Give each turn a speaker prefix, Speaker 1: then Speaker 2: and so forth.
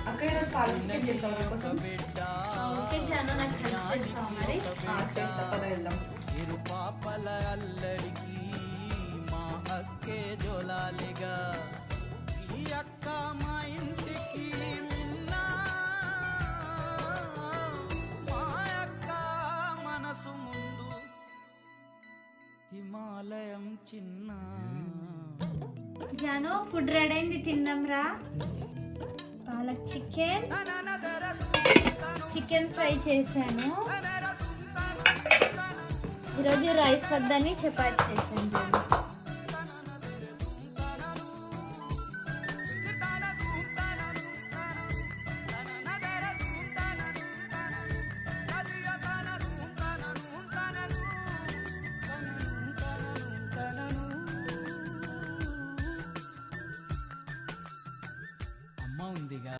Speaker 1: అక్క ఈరోజు పాలక్ చికెన్ చేస్తాం కోసం.
Speaker 2: ఓకే జాను, నాకు హెల్ప్ చేస్తావా మరి?
Speaker 1: చేస్తా, పద వెళ్దాం.
Speaker 3: ఇరు పాపల అల్లరికి మా అక్కే జోలాలిగా, ఈ అక్క మా ఇంటికి మిన్న, మా అక్క మనసు ముందు హిమాలయం చిన్న.
Speaker 2: జాను, ఫుడ్ రెడీ అయింది, తిందాం రా. పాలక్ చికెన్ ఫ్రై చేశాను. ఈరోజు రైస్ వద్దని చపాతి చేశాను.